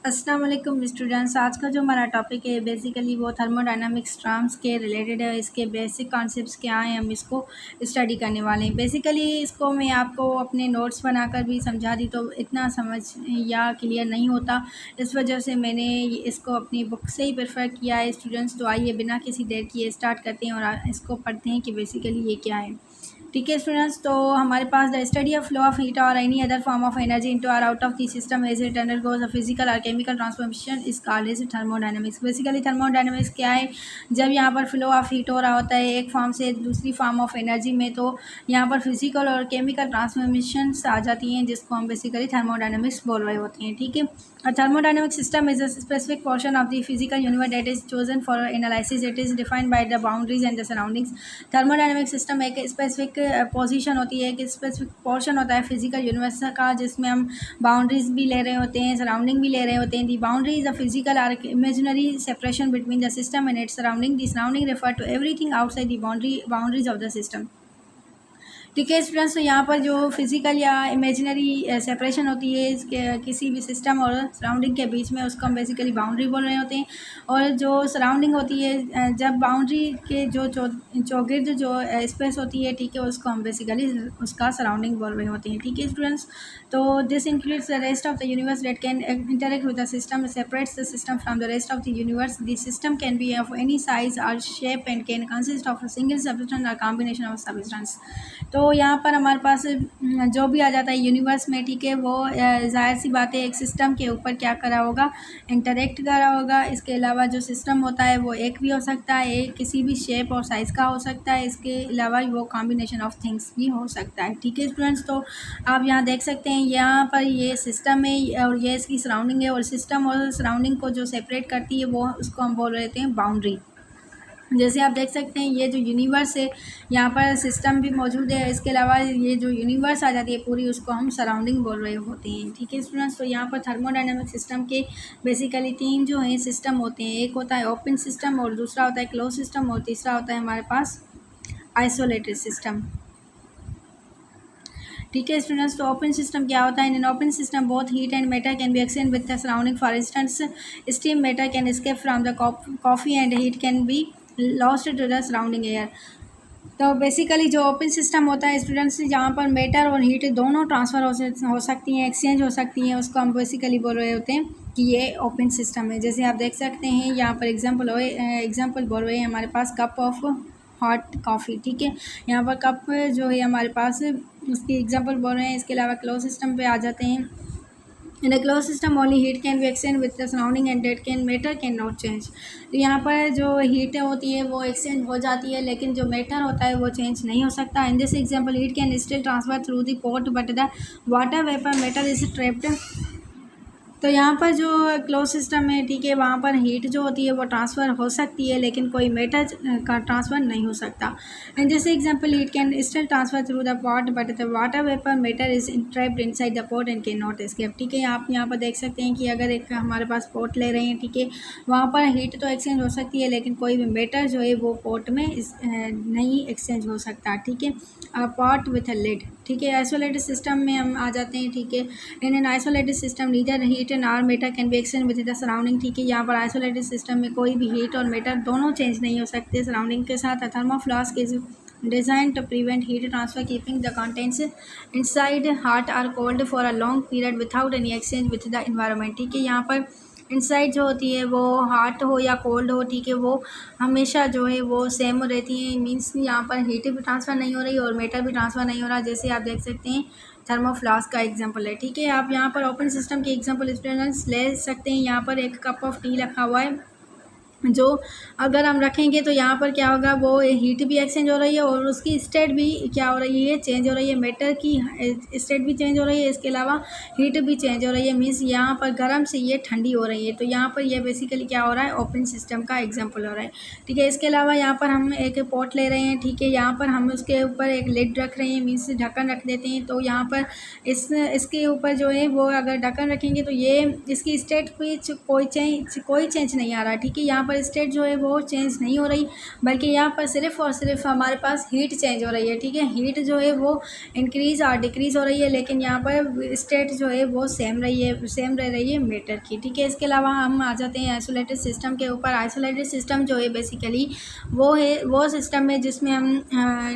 अस्सलाम वालेकुम स्टूडेंट्स। आज का जो हमारा टॉपिक है बेसिकली वो थर्मोडायनामिक्स टर्म्स के रिलेटेड है। इसके बेसिक कॉन्सेप्ट्स क्या हैं, हम इसको स्टडी करने वाले हैं। बेसिकली इसको मैं आपको अपने नोट्स बनाकर भी समझा दी तो इतना समझ या क्लियर नहीं होता, इस वजह से मैंने इसको अपनी बुक से ही प्रेफर किया है स्टूडेंट्स। तो आइए बिना किसी देर किए स्टार्ट करते हैं और इसको पढ़ते हैं कि बेसिकली ये क्या है। ठीक है स्टूडेंट्स, तो हमारे पास the study of flow of heat or any other form of energy into or out of the system as it undergoes a physical or chemical transformation is called as thermodynamics. Basically thermodynamics क्या है, जब यहाँ पर flow of heat हो रहा होता है एक फॉर्म से दूसरी फॉर्म ऑफ एनर्जी में, तो यहाँ पर फिजिकल और केमिकल ट्रांसफॉर्मेशन आ जाती हैं जिसको हम बेसिकली थर्मोडायनामिक्स बोल रहे होते हैं। ठीक है, A thermodynamic system is a specific portion of the physical universe that is chosen for analysis. It is defined by the boundaries and the surroundings. Thermodynamic system एक स्पेसिफिक पोजीशन होती है, एक स्पेसिफिक पोर्शन होता है physical universe का जिसमें हम boundaries भी ले रहे होते हैं, सराउंडिंग भी ले रहे होते हैं। The boundary is a physical or imaginary separation between the system and its surrounding. The surrounding refer to everything outside the boundaries of the system. ठीक है स्टूडेंट्स, तो यहाँ पर जो फिजिकल या इमेजिनरी सेपरेशन होती है इसके किसी भी सिस्टम और सराउंडिंग के बीच में, उसको हम बेसिकली बाउंड्री बोल रहे होते हैं। और जो सराउंडिंग होती है, जब बाउंड्री के जो चौगिर्द जो स्पेस होती है, ठीक है, उसको हम बेसिकली उसका सराउंडिंग बोल रहे होते हैं। ठीक है स्टूडेंट्स, तो this includes the rest of the universe that can interact with the system, separates the system from the rest of the universe. The system can be of any size or shape and can consist of a single substance or combination of substance. तो यहाँ पर हमारे पास जो भी आ जाता है universe में, ठीक है, वो ज़ाहिर सी बात है एक सिस्टम के ऊपर क्या करा होगा, इंटरेक्ट करा होगा। इसके अलावा जो सिस्टम होता है वो एक भी हो सकता है, एक किसी भी शेप और साइज़ का हो सकता है, इसके अलावा वो कॉम्बिनेशन ऑफ थिंग्स भी हो सकता है। ठीक है स्टूडेंट्स, तो आप यहाँ देख सकते हैं यहाँ पर ये सिस्टम है और ये इसकी सराउंडिंग है, और सिस्टम और सराउंडिंग को जो सेपरेट करती है वो उसको हम बोल रहे हैं बाउंड्री। जैसे आप देख सकते हैं ये जो यूनिवर्स है, यहाँ पर सिस्टम भी मौजूद है, इसके अलावा ये जो यूनिवर्स आ जाती है पूरी, उसको हम सराउंडिंग बोल रहे होते हैं। ठीक है स्टूडेंट्स, तो यहाँ पर थर्मोडायनामिक सिस्टम के बेसिकली तीन जो हैं सिस्टम होते हैं। एक होता है ओपन सिस्टम, और दूसरा होता है क्लोज सिस्टम, और तीसरा होता है हमारे पास आइसोलेटेड सिस्टम। ठीक है स्टूडेंट्स, तो ओपन सिस्टम क्या होता है। In open system both heat and matter can be exchange with the surrounding. For instance steam matter can escape from the coffee and heat can be lost to the surrounding air. तो basically जो open system होता है students, जहाँ पर matter और heat दोनों transfer हो सकती हैं, एक्सचेंज हो सकती हैं, उसको हम बेसिकली बोल रहे होते हैं कि ये ओपन सिस्टम है। जैसे आप देख सकते हैं यहाँ पर एग्जांपल बोल रहे हैं हमारे पास कप ऑफ हॉट कॉफ़ी। ठीक है, यहाँ पर कप जो है हमारे पास उसकी एग्जांपल बोल रहे हैं। इसके अलावा क्लोज सिस्टम पे आ जाते हैं। In a close system only heat can be exchange with the surrounding and that can matter can not change. तो यहाँ पर जो हीट होती है वो एक्सचेंज हो जाती है, लेकिन जो मैटर होता है वो चेंज नहीं हो सकता। In this example heat can still transfer through the port but the water vapour matter is trapped. तो यहाँ पर जो क्लोज सिस्टम है, ठीक है, वहाँ पर हीट जो होती है वो ट्रांसफ़र हो सकती है, लेकिन कोई मैटर का ट्रांसफ़र नहीं हो सकता। एंड जैसे example heat can still transfer through the pot but the water vapour matter is trapped inside the pot and can not escape. ठीक है, आप यहाँ पर देख सकते हैं कि अगर एक हमारे पास पॉट ले रहे हैं, ठीक है, वहाँ पर हीट तो एक्सचेंज हो सकती है, लेकिन कोई भी मैटर जो है वो पॉट में नहीं एक्सचेंज हो सकता। ठीक है, पॉट विथ अ लिड। ठीक है, आइसोलेटेड सिस्टम में हम आ जाते हैं। ठीक है, in an isolated system neither heat and or matter can be exchange with the surrounding. ठीक है, यहाँ पर आइसोलेटेड सिस्टम में कोई भी हीट और मैटर दोनों चेंज नहीं हो सकते सराउंडिंग के साथ। थर्मोफ्लास्क is designed to prevent heat transfer, keeping the contents inside hot or cold for a long period without any exchange with the environment। ठीक है, यहाँ पर इनसाइड जो होती है वो हॉट हो या कोल्ड हो, ठीक है, वो हमेशा जो है वो सेम रहती है। मीन्स यहाँ पर हीट भी ट्रांसफ़र नहीं हो रही और मैटर भी ट्रांसफ़र नहीं हो रहा। जैसे आप देख सकते हैं थर्मोफ्लास्क का एग्जांपल है। ठीक है, आप यहाँ पर ओपन सिस्टम के एग्जांपल स्टूडेंट्स ले सकते हैं। यहाँ पर एक कप ऑफ टी रखा हुआ है, जो अगर हम रखेंगे तो यहाँ पर क्या होगा, वो हीट भी एक्सचेंज हो रही है और उसकी स्टेट भी क्या हो रही है, चेंज हो रही है। मैटर की स्टेट भी चेंज हो रही है, इसके अलावा हीट भी चेंज हो रही है। मीन्स यहाँ पर गर्म से ये ठंडी हो रही है। तो यहाँ पर ये बेसिकली क्या हो रहा है, ओपन सिस्टम का एग्जांपल हो रहा है। ठीक है, इसके अलावा यहाँ पर हम एक पॉट ले रहे हैं। ठीक है, यहाँ पर हम उसके ऊपर एक लिड रख रहे हैं, मीन्स ढक्कन रख देते हैं। तो यहाँ पर इसके ऊपर जो है वो अगर ढक्कन रखेंगे तो ये इसकी स्टेट पे कोई चेंज नहीं आ रहा। ठीक है, यहाँ पर पर स्टेट जो है वो चेंज नहीं हो रही, बल्कि यहाँ पर सिर्फ़ और सिर्फ हमारे पास हीट चेंज हो रही है। ठीक है, हीट जो है वो इंक्रीज़ और डिक्रीज़ हो रही है, लेकिन यहाँ पर स्टेट जो है वो सेम रह रही है मैटर की। ठीक है, इसके अलावा हम आ जाते हैं आइसोलेटेड सिस्टम के ऊपर। आइसोलेटेड सिस्टम जो है बेसिकली वो सिस्टम है जिसमें हम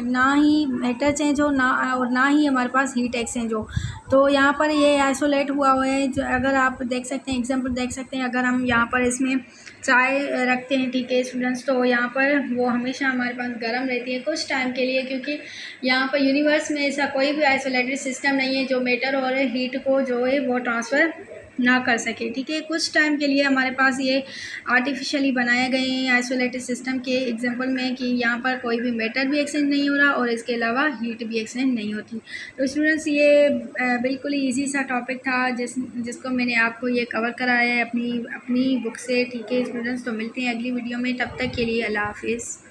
ना ही मैटर चेंज हो ना और ना ही हमारे पास हीट एक्सचेंज हो। तो यहाँ पर ये आइसोलेट हुआ है। जो अगर आप देख सकते हैं, एग्जांपल देख सकते हैं, अगर हम यहाँ पर इसमें चाय रखते हैं, ठीक है स्टूडेंट्स, तो यहाँ पर वो हमेशा हमारे पास गर्म रहती है कुछ टाइम के लिए, क्योंकि यहाँ पर यूनिवर्स में ऐसा कोई भी आइसोलेटेड सिस्टम नहीं है जो मैटर और हीट को जो है वो ट्रांसफ़र ना कर सके। ठीक है, कुछ टाइम के लिए हमारे पास ये आर्टिफिशियली बनाए गए हैं आइसोलेटेड सिस्टम के एग्जांपल में, कि यहाँ पर कोई भी मैटर भी एक्सचेंज नहीं हो रहा और इसके अलावा हीट भी एक्सचेंज नहीं होती। तो स्टूडेंट्स, ये बिल्कुल ही ईजी सा टॉपिक था जिसको मैंने आपको ये कवर कराया है अपनी बुक से। ठीक है स्टूडेंट्स, तो मिलते हैं अगली वीडियो में, तब तक के लिए अल्लाह हाफिज़।